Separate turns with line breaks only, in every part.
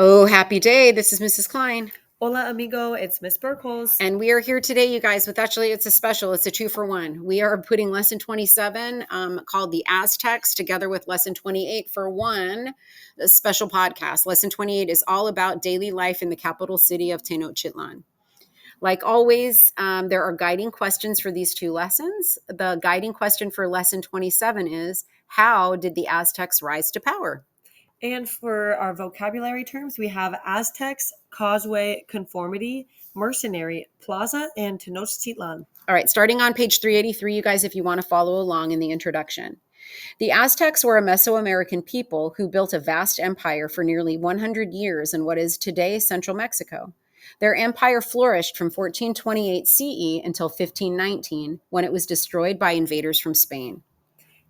Oh, happy day. This is Mrs. Klein.
Hola, amigo. It's Miss Burkles.
And we are here today, you guys, with actually, it's a special. It's a 2-for-1. We are putting lesson 27 called the Aztecs together with lesson 28 for one special podcast. Lesson 28 is all about daily life in the capital city of Tenochtitlan. Like always, there are guiding questions for these two lessons. The guiding question for lesson 27 is, how did the Aztecs rise to power?
And for our vocabulary terms, we have Aztecs, causeway, conformity, mercenary, plaza, and Tenochtitlan.
All right, starting on page 383, you guys, if you want to follow along in the introduction. The Aztecs were a Mesoamerican people who built a vast empire for nearly 100 years in what is today central Mexico. Their empire flourished from 1428 CE until 1519, when it was destroyed by invaders from Spain.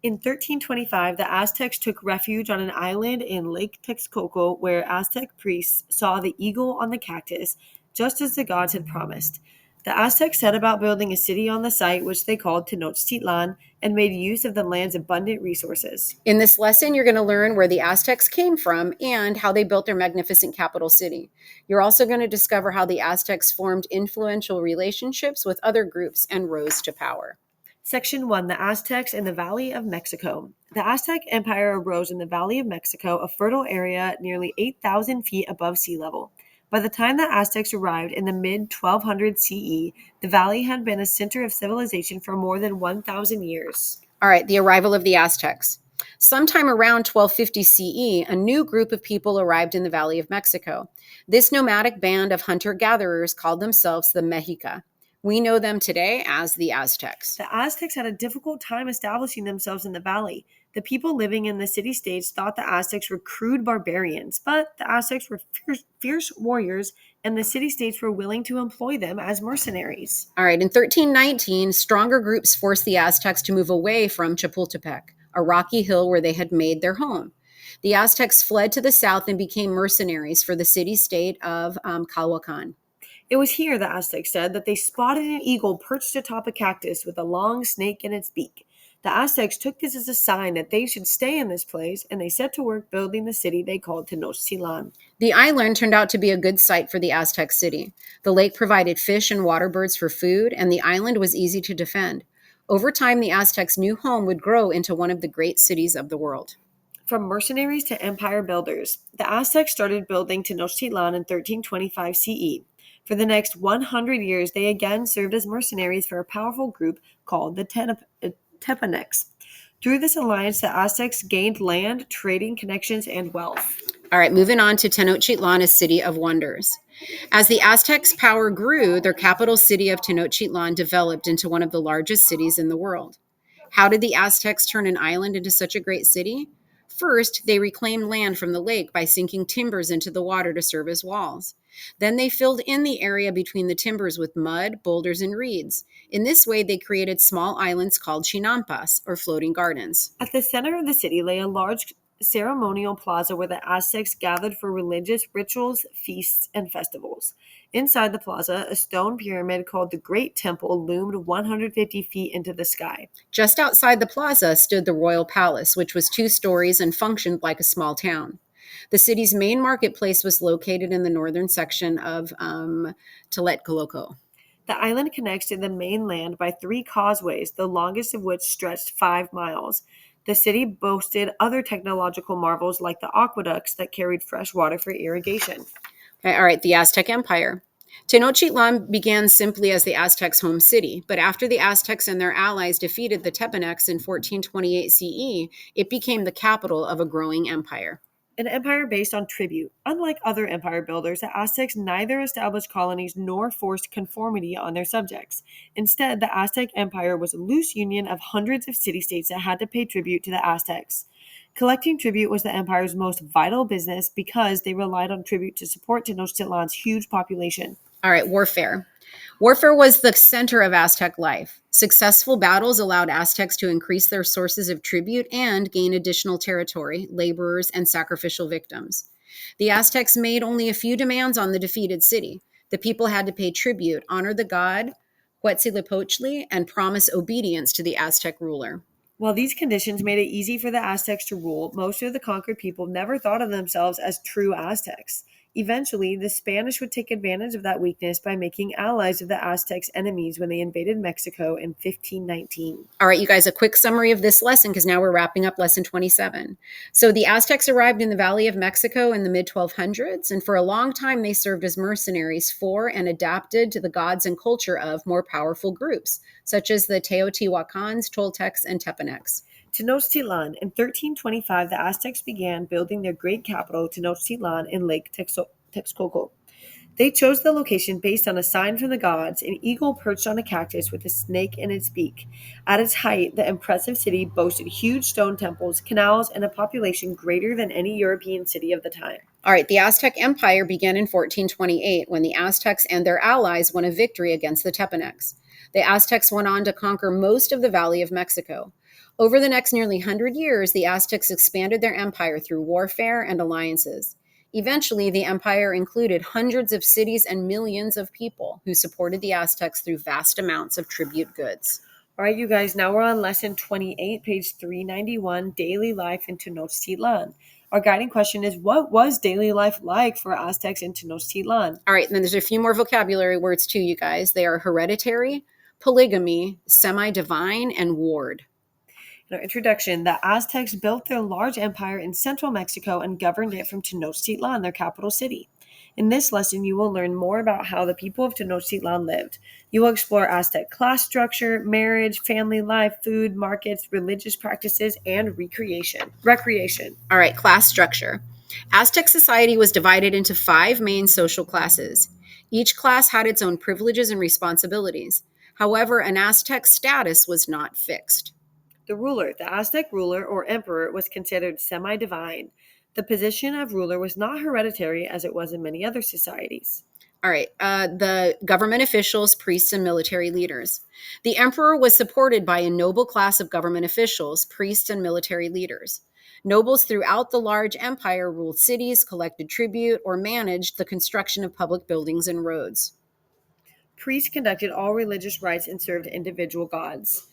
In 1325, the Aztecs took refuge on an island in Lake Texcoco where Aztec priests saw the eagle on the cactus, just as the gods had promised. The Aztecs set about building a city on the site, which they called Tenochtitlan, and made use of the land's abundant resources.
In this lesson, you're going to learn where the Aztecs came from and how they built their magnificent capital city. You're also going to discover how the Aztecs formed influential relationships with other groups and rose to power.
Section 1, the Aztecs in the Valley of Mexico. The Aztec Empire arose in the Valley of Mexico, a fertile area nearly 8,000 feet above sea level. By the time the Aztecs arrived in the mid-1200 CE, the valley had been a center of civilization for more than 1,000 years.
All right, the arrival of the Aztecs. Sometime around 1250 CE, a new group of people arrived in the Valley of Mexico. This nomadic band of hunter-gatherers called themselves the Mexica. We know them today as the Aztecs.
The Aztecs had a difficult time establishing themselves in the valley. The people living in the city-states thought the Aztecs were crude barbarians, but the Aztecs were fierce warriors, and the city-states were willing to employ them as mercenaries.
All right, in 1319, stronger groups forced the Aztecs to move away from Chapultepec, a rocky hill where they had made their home. The Aztecs fled to the south and became mercenaries for the city-state of Calhuacan.
It was here, the Aztecs said, that they spotted an eagle perched atop a cactus with a long snake in its beak. The Aztecs took this as a sign that they should stay in this place, and they set to work building the city they called Tenochtitlan.
The island turned out to be a good site for the Aztec city. The lake provided fish and water birds for food, and the island was easy to defend. Over time, the Aztecs' new home would grow into one of the great cities of the world.
From mercenaries to empire builders, the Aztecs started building Tenochtitlan in 1325 CE. For the next 100 years, they again served as mercenaries for a powerful group called the Tepanecs. Through this alliance, the Aztecs gained land, trading connections, and wealth.
All right, moving on to Tenochtitlan, a city of wonders. As the Aztecs' power grew, their capital city of Tenochtitlan developed into one of the largest cities in the world. How did the Aztecs turn an island into such a great city? First, they reclaimed land from the lake by sinking timbers into the water to serve as walls. Then they filled in the area between the timbers with mud, boulders, and reeds. In this way, they created small islands called chinampas, or floating gardens.
At the center of the city lay a large ceremonial plaza where the Aztecs gathered for religious rituals, feasts, and festivals. Inside the plaza, a stone pyramid called the Great Temple loomed 150 feet into the sky.
Just outside the plaza stood the royal palace, which was 2 stories and functioned like a small town. The city's main marketplace was located in the northern section of Tlaxcala.
The island connects to the mainland by 3 causeways, the longest of which stretched 5 miles. The city boasted other technological marvels like the aqueducts that carried fresh water for irrigation.
Okay, all right, the Aztec Empire. Tenochtitlan began simply as the Aztecs' home city, but after the Aztecs and their allies defeated the Tepanecs in 1428 CE, it became the capital of a growing empire.
An empire based on tribute. Unlike other empire builders, the Aztecs neither established colonies nor forced conformity on their subjects. Instead, the Aztec Empire was a loose union of hundreds of city-states that had to pay tribute to the Aztecs. Collecting tribute was the empire's most vital business because they relied on tribute to support Tenochtitlan's huge population.
All right, warfare. Warfare was the center of Aztec life. Successful battles allowed Aztecs to increase their sources of tribute and gain additional territory, laborers, and sacrificial victims. The Aztecs made only a few demands on the defeated city. The people had to pay tribute, honor the god Huitzilopochtli, and promise obedience to the Aztec ruler.
While these conditions made it easy for the Aztecs to rule, most of the conquered people never thought of themselves as true Aztecs. Eventually, the Spanish would take advantage of that weakness by making allies of the Aztecs' enemies when they invaded Mexico in 1519.
All right, you guys, a quick summary of this lesson because now we're wrapping up lesson 27. So the Aztecs arrived in the Valley of Mexico in the mid 1200s, and for a long time they served as mercenaries for and adapted to the gods and culture of more powerful groups, such as the Teotihuacans, Toltecs, and Tepanecs.
Tenochtitlan. In 1325, the Aztecs began building their great capital, Tenochtitlan, in Lake Texcoco. They chose the location based on a sign from the gods, an eagle perched on a cactus with a snake in its beak. At its height, the impressive city boasted huge stone temples, canals, and a population greater than any European city of the time.
All right, the Aztec Empire began in 1428 when the Aztecs and their allies won a victory against the Tepanecs. The Aztecs went on to conquer most of the Valley of Mexico. Over the next nearly 100 years, the Aztecs expanded their empire through warfare and alliances. Eventually, the empire included hundreds of cities and millions of people who supported the Aztecs through vast amounts of tribute goods.
All right, you guys, now we're on lesson 28, page 391, Daily Life in Tenochtitlan. Our guiding question is, what was daily life like for Aztecs in Tenochtitlan?
All right, and then there's a few more vocabulary words too, you guys. They are hereditary, polygamy, semi-divine, and ward.
In our introduction, the Aztecs built their large empire in central Mexico and governed it from Tenochtitlan, their capital city. In this lesson, you will learn more about how the people of Tenochtitlan lived. You will explore Aztec class structure, marriage, family life, food, markets, religious practices, and recreation.
All right, class structure. Aztec society was divided into 5 main social classes. Each class had its own privileges and responsibilities. However, an Aztec status was not fixed.
The ruler, the Aztec ruler or emperor, was considered semi divine. The position of ruler was not hereditary as it was in many other societies.
All right, the government officials, priests, and military leaders. The emperor was supported by a noble class of government officials, priests, and military leaders. Nobles throughout the large empire ruled cities, collected tribute, or managed the construction of public buildings and roads.
Priests conducted all religious rites and served individual gods.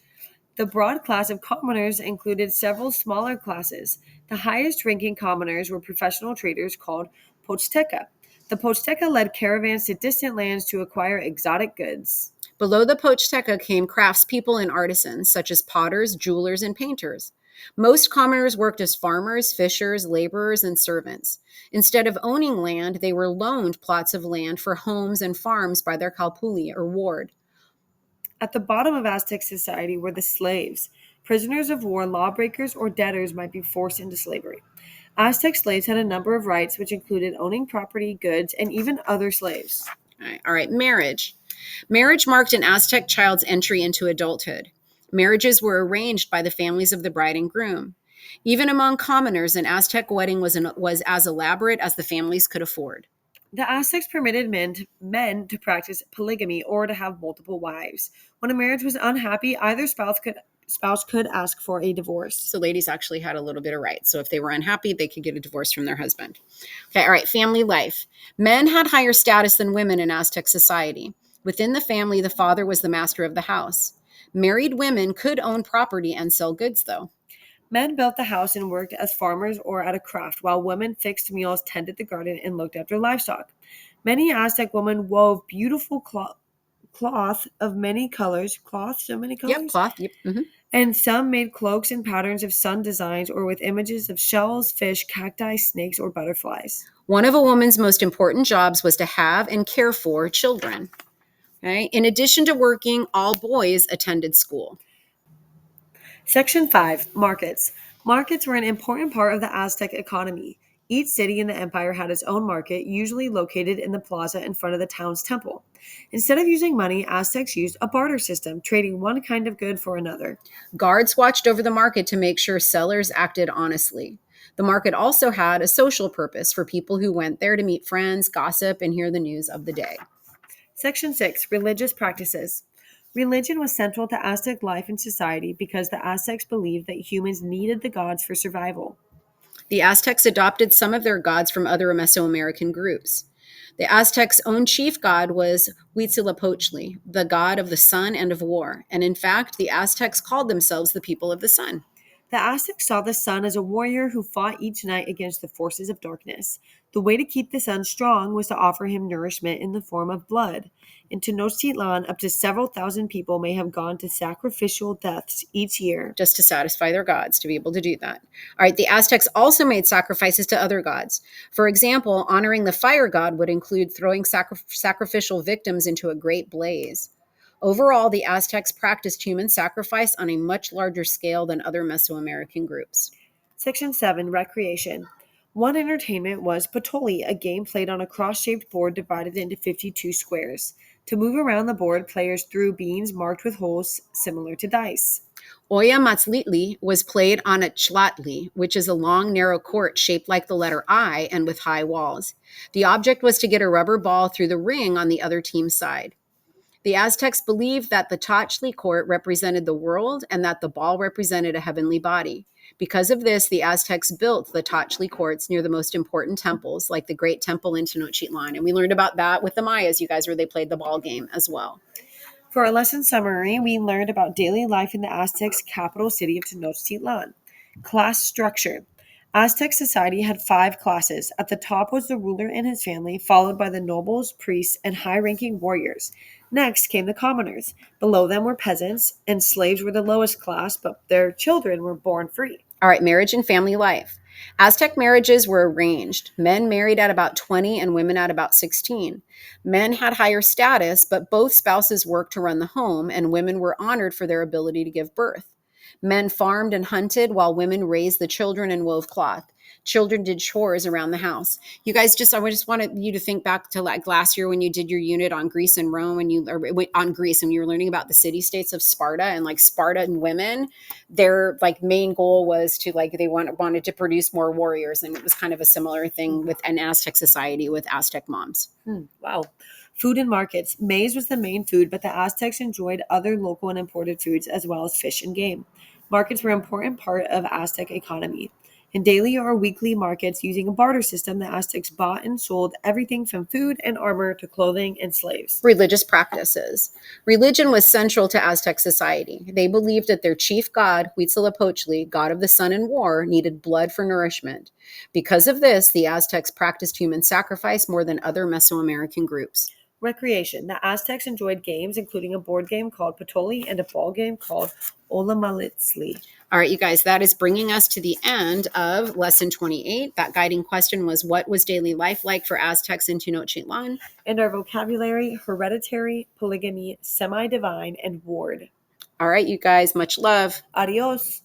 The broad class of commoners included several smaller classes. The highest ranking commoners were professional traders called Pochteka. The Pochteka led caravans to distant lands to acquire exotic goods.
Below the Pochteka came craftspeople and artisans, such as potters, jewelers, and painters. Most commoners worked as farmers, fishers, laborers, and servants. Instead of owning land, they were loaned plots of land for homes and farms by their calpulli or ward.
At the bottom of Aztec society were the slaves. Prisoners of war, lawbreakers, or debtors might be forced into slavery. Aztec slaves had a number of rights, which included owning property, goods, and even other slaves.
All right, marriage. Marriage marked an Aztec child's entry into adulthood. Marriages were arranged by the families of the bride and groom. Even among commoners, an Aztec wedding was as elaborate as the families could afford.
The Aztecs permitted men to practice polygamy or to have multiple wives. When a marriage was unhappy, either spouse could ask for a divorce.
So ladies actually had a little bit of rights. So if they were unhappy, they could get a divorce from their husband. Okay, all right, family life. Men had higher status than women in Aztec society. Within the family, the father was the master of the house. Married women could own property and sell goods, though.
Men built the house and worked as farmers or at a craft, while women fixed meals, tended the garden, and looked after livestock. Many Aztec women wove beautiful cloth of many colors. Cloth, so many colors?
Yep, cloth. Yep. Mm-hmm.
And some made cloaks and patterns of sun designs or with images of shells, fish, cacti, snakes, or butterflies.
One of a woman's most important jobs was to have and care for children. Okay? In addition to working, all boys attended school.
Section 5, Markets. Markets were an important part of the Aztec economy. Each city in the empire had its own market, usually located in the plaza in front of the town's temple. Instead of using money, Aztecs used a barter system, trading one kind of good for another.
Guards watched over the market to make sure sellers acted honestly. The market also had a social purpose for people who went there to meet friends, gossip, and hear the news of the day.
Section 6, Religious Practices. Religion was central to Aztec life and society because the Aztecs believed that humans needed the gods for survival.
The Aztecs adopted some of their gods from other Mesoamerican groups. The Aztecs' own chief god was Huitzilopochtli, the god of the sun and of war. And in fact, the Aztecs called themselves the people of the sun.
The Aztecs saw the sun as a warrior who fought each night against the forces of darkness. The way to keep the sun strong was to offer him nourishment in the form of blood. In Tenochtitlan, up to several thousand people may have gone to sacrificial deaths each year.
Just to satisfy their gods to be able to do that. All right, the Aztecs also made sacrifices to other gods. For example, honoring the fire god would include throwing sacrificial victims into a great blaze. Overall, the Aztecs practiced human sacrifice on a much larger scale than other Mesoamerican groups.
Section 7, Recreation. One entertainment was Patoli, a game played on a cross-shaped board divided into 52 squares. To move around the board, players threw beans marked with holes similar to dice.
Oya Matzlitli was played on a tlatli, which is a long, narrow court shaped like the letter I and with high walls. The object was to get a rubber ball through the ring on the other team's side. The Aztecs believed that the Tlachtli court represented the world and that the ball represented a heavenly body. Because of this, the Aztecs built the Tlachtli courts near the most important temples, like the Great Temple in Tenochtitlan. And we learned about that with the Mayas, you guys, where they played the ball game as well.
For our lesson summary, we learned about daily life in the Aztecs' capital city of Tenochtitlan. Class structure. Aztec society had 5 classes. At the top was the ruler and his family, followed by the nobles, priests, and high-ranking warriors. Next came the commoners. Below them were peasants, and slaves were the lowest class, but their children were born free.
All right, marriage and family life. Aztec marriages were arranged. Men married at about 20 and women at about 16. Men had higher status, but both spouses worked to run the home, and women were honored for their ability to give birth. Men farmed and hunted while women raised the children and wove cloth. Children did chores around the house. You guys I just wanted you to think back to like last year when you did your unit on Greece and Rome and on Greece and you were learning about the city states of Sparta and like Sparta and women, their like main goal was to like they wanted to produce more warriors, and it was kind of a similar thing with an Aztec society with Aztec moms.
Wow. Food and markets. Maize was the main food, but the Aztecs enjoyed other local and imported foods as well as fish and game. Markets were an important part of Aztec economy. In daily or weekly markets using a barter system, the Aztecs bought and sold everything from food and armor to clothing and slaves.
Religious practices. Religion was central to Aztec society. They believed that their chief god, Huitzilopochtli, god of the sun and war, needed blood for nourishment. Because of this, the Aztecs practiced human sacrifice more than other Mesoamerican groups.
Recreation. The Aztecs enjoyed games, including a board game called Patoli and a ball game called Olamalitzli.
All right, you guys, that is bringing us to the end of lesson 28. That guiding question was, what was daily life like for Aztecs in Tenochtitlan?
And our vocabulary: hereditary, polygamy, semi-divine, and ward.
All right, you guys, much love.
Adios.